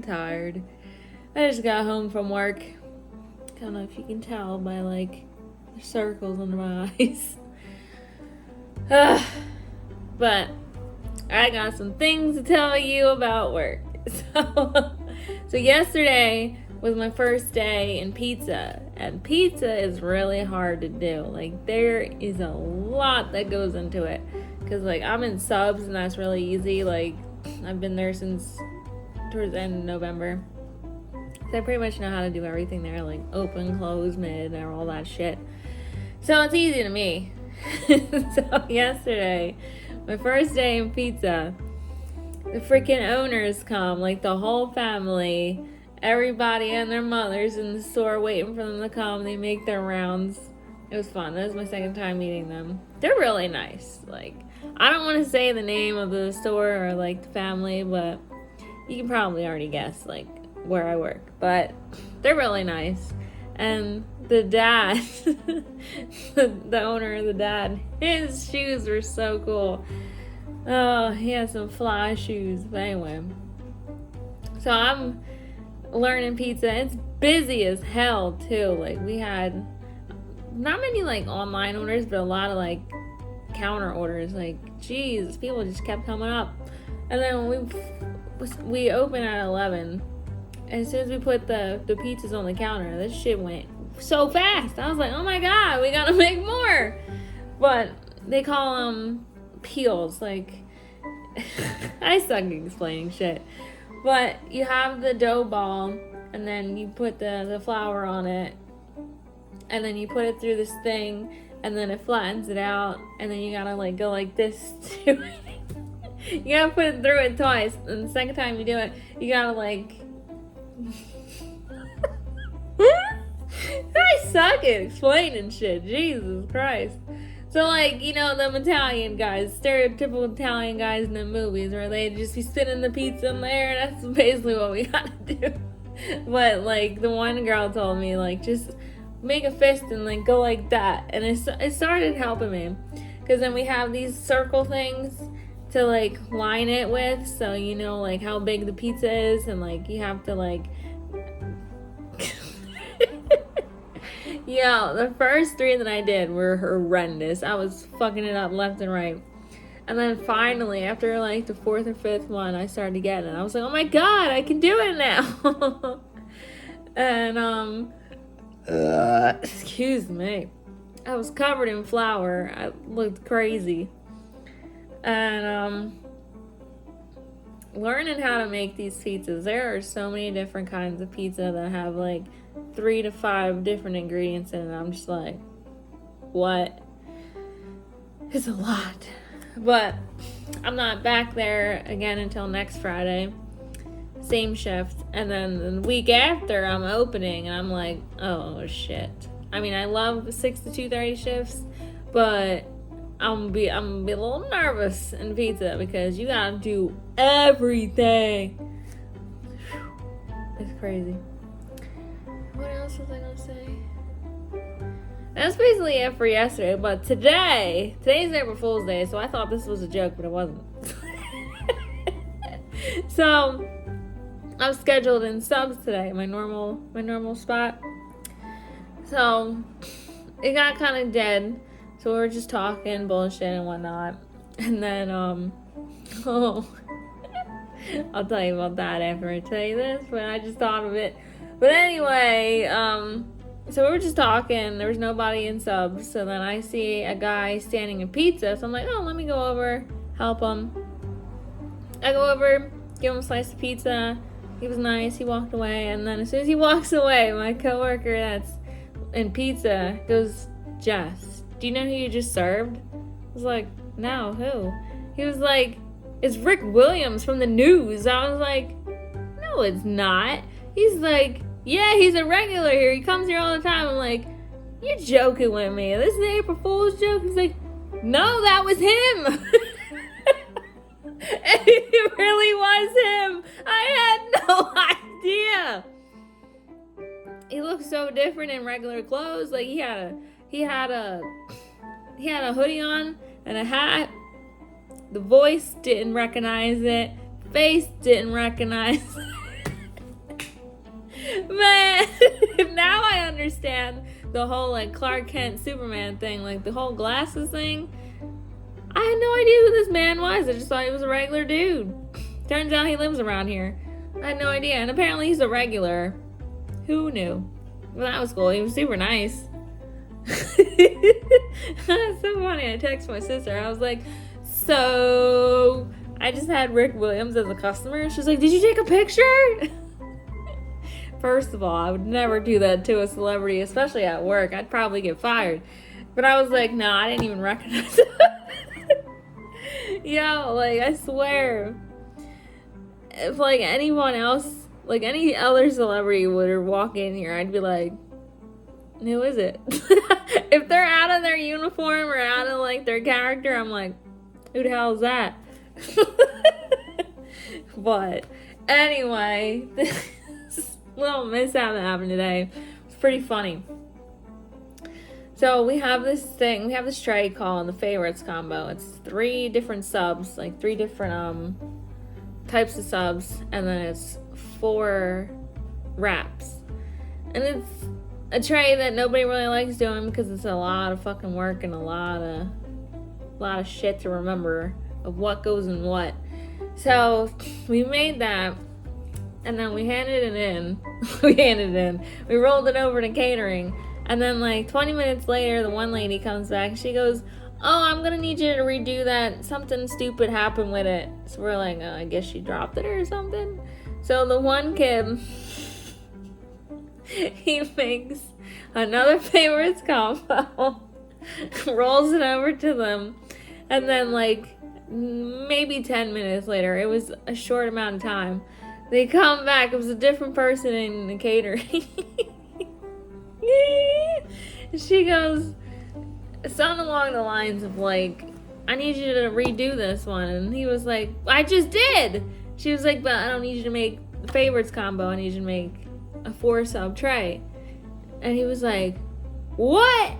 tired. I just got home from work. I don't know if you can tell by like the circles under my eyes. But I got some things to tell you about work. So yesterday was my first day in pizza, and pizza is really hard to do. Like, there is a lot that goes into it, because like I'm in subs and that's really easy. Like, I've been there since towards the end of November, so I pretty much know how to do everything there, like open, close, mid, and all that shit. So it's easy to me. So yesterday, my first day in pizza, the freaking owners come, like the whole family, everybody and their mothers in the store waiting for them to come. They make their rounds. It was fun. That was my second time meeting them. They're really nice. Like, I don't want to say the name of the store or like the family, but you can probably already guess like where I work. But they're really nice. And the dad, the owner, the dad, his shoes were so cool. Oh, he has some fly shoes. But anyway, so I'm learning pizza. It's busy as hell too. Like, we had not many like online orders, but a lot of like counter orders. Like, geez, people just kept coming up. And then we open at 11. And as soon as we put the pizzas on the counter, this shit went so fast. I was like, oh my god, we gotta make more. But they call them peels. Like, I suck at explaining shit. But you have the dough ball, and then you put the flour on it, and then you put it through this thing, and then it flattens it out, and then you gotta like go like this to it. You gotta put it through it twice, and the second time you do it, you gotta like I suck at explaining shit. Jesus Christ. So, like, you know, them Italian guys, stereotypical Italian guys in the movies where they just be spinning the pizza in the air. That's basically what we gotta do. But, like, the one girl told me, like, just make a fist and, like, go like that. And it started helping me. Because then we have these circle things to, like, line it with. So, you know, like, how big the pizza is. And, like, you have to, like... Yo, the first 3 that I did were horrendous. I was fucking it up left and right. And then finally, after like the 4th or 5th one, I started getting it. I was like, oh my god, I can do it now. And, excuse me. I was covered in flour. I looked crazy. And, learning how to make these pizzas. There are so many different kinds of pizza that have like 3 to 5 different ingredients in it. I'm just like, what? It's a lot. But I'm not back there again until next Friday. Same shift. And then the week after I'm opening, and I'm like, oh shit. I mean, I love 6 to 2:30 shifts, but I'm gonna be a little nervous in pizza because you gotta do everything. It's crazy. What else was I gonna say? That's basically it for yesterday. But today's April Fool's Day, so I thought this was a joke, but it wasn't. So I'm scheduled in subs today, my normal spot. So it got kind of dead. So we were just talking bullshit and whatnot. And then, oh, I'll tell you about that after I tell you this, but I just thought of it. But anyway, so we were just talking. There was nobody in subs. So then I see a guy standing in pizza. So I'm like, oh, let me go over, help him. I go over, give him a slice of pizza. He was nice. He walked away. And then as soon as he walks away, my coworker that's in pizza goes, Jess, do you know who you just served? I was like, no, who? He was like, it's Rick Williams from the news. I was like, no, it's not. He's like, yeah, he's a regular here. He comes here all the time. I'm like, you're joking with me. This is an April Fool's joke. He's like, no, that was him. It really was him. I had no idea. He looked so different in regular clothes. Like he had a hoodie on and a hat. The voice didn't recognize it. Face didn't recognize it. understand the whole like Clark Kent Superman thing, like the whole glasses thing. I had no idea who this man was. I just thought he was a regular dude. Turns out he lives around here. I had no idea. And apparently he's a regular. Who knew? Well, that was cool. He was super nice. That's so funny. I texted my sister. I was like, so I just had Rick Williams as a customer. She's like, did you take a picture? First of all, I would never do that to a celebrity, especially at work. I'd probably get fired. But I was like, no, I didn't even recognize him. Yo, like, I swear, if, like, anyone else, like, any other celebrity would walk in here, I'd be like, who is it? If they're out of their uniform or out of, like, their character, I'm like, who the hell is that? But, anyway, this little mishap that happened today was pretty funny. So we have this tray called the favorites combo. It's 3 different subs, like 3 different types of subs, and then it's 4 wraps. And it's a tray that nobody really likes doing because it's a lot of fucking work and a lot of shit to remember of what goes in what. So we made that, and then we handed it in. We rolled it over to catering. And then, like, 20 minutes later, the one lady comes back. She goes, oh, I'm going to need you to redo that. Something stupid happened with it. So we're like, oh, I guess she dropped it or something. So the one kid, he makes another favorites combo, rolls it over to them. And then, like, maybe 10 minutes later, it was a short amount of time, they come back. It was a different person in the catering. She goes something along the lines of like, I need you to redo this one. And he was like, I just did. She was like, but I don't need you to make the favorites combo. I need you to make a 4-sub tray. And he was like, what?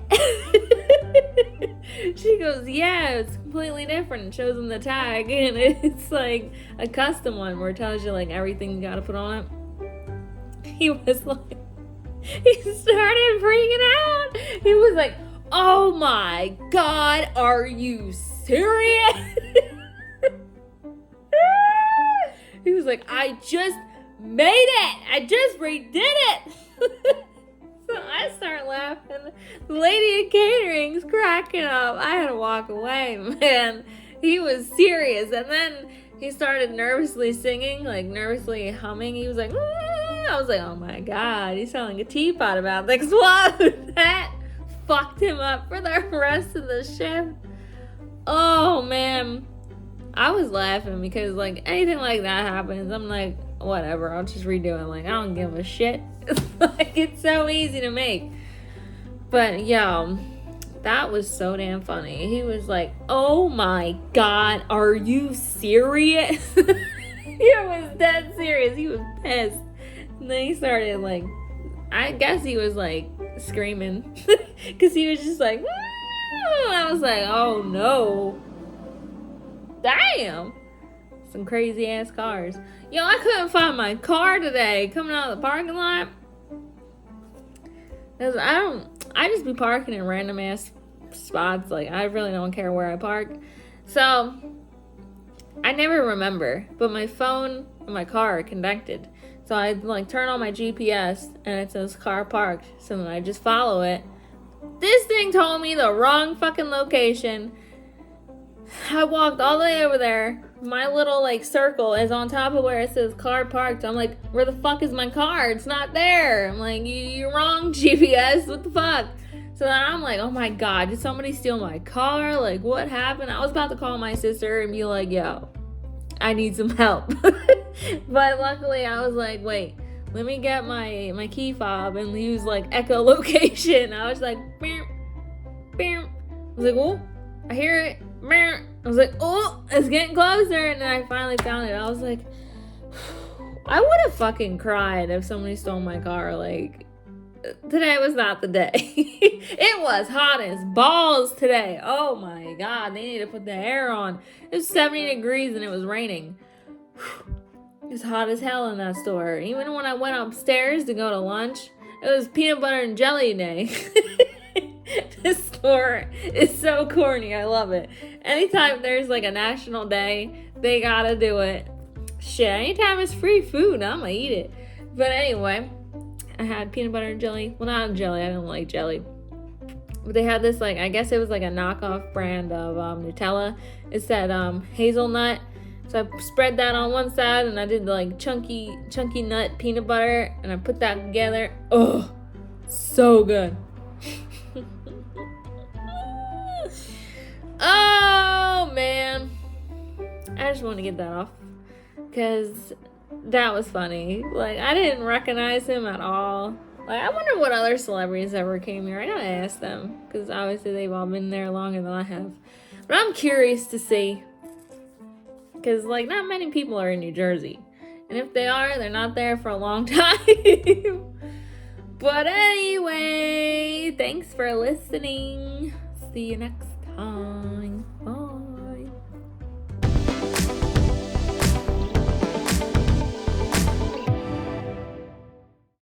She goes, yeah, it's completely different. It shows him the tag, and it's like a custom one where it tells you like everything you gotta put on it. He was like, he started freaking out. He was like, oh my God, are you serious? He was like, I just made it. I just redid it. So I start laughing. The lady at catering's cracking up. I had to walk away, man. He was serious. And then he started nervously singing, like nervously humming. He was like, I was like, oh my God, he's selling a teapot about to explode. That fucked him up for the rest of the shift. Oh man. I was laughing because like anything like that happens, I'm like, whatever, I'll just redo it. Like, I don't give a shit. Like, it's so easy to make. But yo, that was so damn funny. He was like, oh my God, are you serious? He was dead serious. He was pissed. And then he started like, I guess he was like screaming because he was just like, I was like, oh no. Damn. Some crazy ass cars. Yo, I couldn't find my car today coming out of the parking lot. Cause I just be parking in random ass spots. Like, I really don't care where I park. So, I never remember. But my phone and my car are connected. So I like turn on my GPS and it says car parked. So then I just follow it. This thing told me the wrong fucking location. I walked all the way over there. My little like circle is on top of where it says car parked. I'm like, where the fuck is my car? It's not there. I'm like, you're wrong, GPS. What the fuck? So then I'm like, oh my God, did somebody steal my car? Like, what happened? I was about to call my sister and be like, yo, I need some help. But luckily I was like, wait, let me get my key fob and use like echolocation. I was like, bam, bam. I was like, oh, I hear it. I was like, oh, it's getting closer. And then I finally found it. I was like, I would have fucking cried if somebody stole my car. Like, today was not the day. It was hot as balls today. Oh my God, they need to put the air on. It was 70 degrees and it was raining. It was hot as hell in that store. Even when I went upstairs to go to lunch, It was peanut butter and jelly day. This store is so corny. I love it. Anytime there's like a national day, they gotta do it. Shit, anytime it's free food, I'm gonna eat it. But anyway, I had peanut butter and jelly. Well, not jelly. I don't like jelly. But they had this, like, I guess it was like a knockoff brand of Nutella. It said hazelnut. So I spread that on one side, and I did like chunky nut peanut butter, and I put that together. Oh, so good. Oh man, I just want to get that off because that was funny. Like, I didn't recognize him at all. Like, I wonder what other celebrities ever came here. I gotta ask them because obviously they've all been there longer than I have. But I'm curious to see. Because, like, not many people are in New Jersey. And if they are, they're not there for a long time. But anyway, thanks for listening. See you next time. Bye.